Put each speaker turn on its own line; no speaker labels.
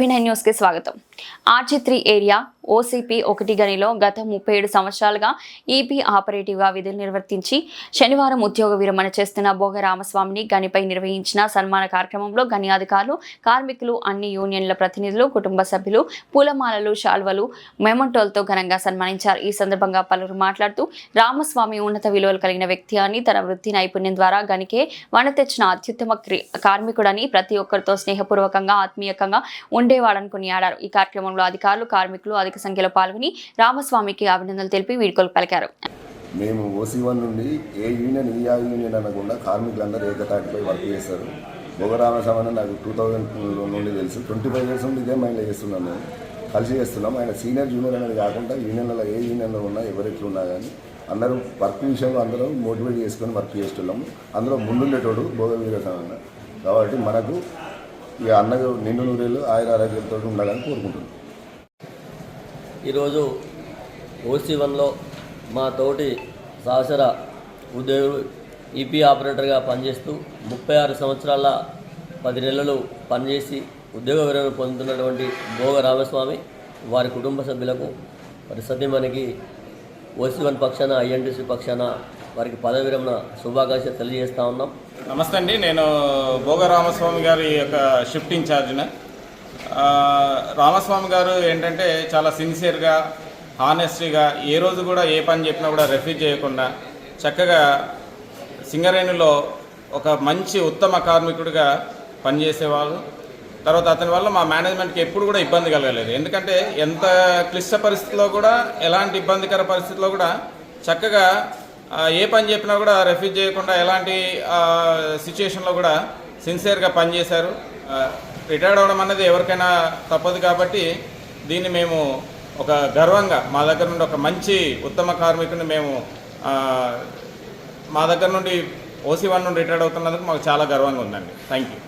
P9 news కి స్వాగతం. RG3 area OCP 1 గనిలో గత 37 సంవత్సరాలుగా EP ఆపరేటివ్ గా విధులు నిర్వర్తించి శనివారం ఉద్యోగ విరమణ చేస్తున్న భోగ రామస్వామిని గనిపై నిర్వహించిన సన్మాన కార్యక్రమంలో గని అధికారులు, కార్మికులు, అన్ని యూనియన్ల ప్రతినిధులు, కుటుంబ సభ్యులు పూలమాలలు, శాల్వలు, మెమోంటోలతో ఘనంగా సన్మానించారు. ఈ సందర్భంగా పలువురు మాట్లాడుతూ రామస్వామి ఉన్నత విలువలు కలిగిన వ్యక్తి అని, తన వృత్తి నైపుణ్యం ద్వారా గనికే వన తెచ్చిన అత్యుత్తమ కార్మికుడని, ప్రతి ఒక్కరితో స్నేహపూర్వకంగా ఆత్మీయంగా ఉండేవాడని కొనియాడారు. ఈ కార్యక్రమంలో అధికారులు, కార్మికులు అధిక సంఖ్యలో పాల్గొని రామస్వామికి అభినందనలు తెలిపి వీడ్కోలు పలికారు.
మేము OC1 నుండి ఏ యూనియన్ యూనియన్ అనకుండా కార్మికులందరూ ఏకతాటిపై వర్క్ చేస్తారు. భోగ రామస్వామి నాకు 2000 నుండి తెలుసు. 25 ఇయర్స్ నుండి ఇదే మైండ్లో చేస్తున్నాం. మేము కలిసి చేస్తున్నాం. ఆయన సీనియర్ జూనియర్ అనేది కాకుండా యూనియన్లలో ఏ యూనియన్లో ఉన్నా ఎవరెట్లున్నా కానీ అందరూ వర్క్ విషయంలో అందరూ మోటివేట్ చేసుకొని వర్క్ చేస్తున్నాము. అందులో ముందుండేటోడు భోగ వీరస్వామి కాబట్టి మనకు ఈ అన్నకు నిండు నూరేళ్ళు ఆయుర ఆరోగ్యంతో ఉండాలని కోరుకుంటున్నాం.
ఈరోజు OC1లో మా తోటి సహచర ఉద్యోగులు EP ఆపరేటర్గా పనిచేస్తూ 36 సంవత్సరాల 10 నెలలు పనిచేసి ఉద్యోగ విరమణ పొందుతున్నటువంటి భోగ రామస్వామి వారి కుటుంబ సభ్యులకు మరి సతీమణికి OC1 పక్షాన INTC పక్షాన వారికి పదవి విరమణ శుభాకాంక్షలు తెలియజేస్తూ ఉన్నాం.
నమస్తే అండి, నేను భోగ రామస్వామి గారి యొక్క షిఫ్ట్ ఇన్ఛార్జిన. రామస్వామి గారు ఏంటంటే చాలా సిన్సియర్గా, హానెస్టీగా ఏ రోజు కూడా ఏ పని చెప్పినా కూడా రెఫ్యూజ్ చేయకుండా చక్కగా సింగరేణిలో ఒక మంచి ఉత్తమ కార్మికుడిగా పనిచేసేవాళ్ళు. తర్వాత అతని వల్ల మా మేనేజ్మెంట్కి ఎప్పుడు కూడా ఇబ్బంది కలగలేదు. ఎందుకంటే ఎంత క్లిష్ట పరిస్థితుల్లో కూడా, ఎలాంటి ఇబ్బందికర పరిస్థితుల్లో కూడా చక్కగా ఏ పని చెప్పినా కూడా రెఫ్యూజ్ చేయకుండా ఎలాంటి సిచ్యుయేషన్లో కూడా సిన్సియర్గా పనిచేశారు. రిటైర్డ్ అవ్వడం అన్నది ఎవరికైనా తప్పదు కాబట్టి దీన్ని మేము ఒక గర్వంగా మా దగ్గర నుండి ఒక మంచి ఉత్తమ కార్మికుడిని మేము మా దగ్గర నుండి OC1 నుండి రిటైర్డ్ అవుతున్నందుకు మాకు చాలా గర్వంగా ఉందండి. Thank you.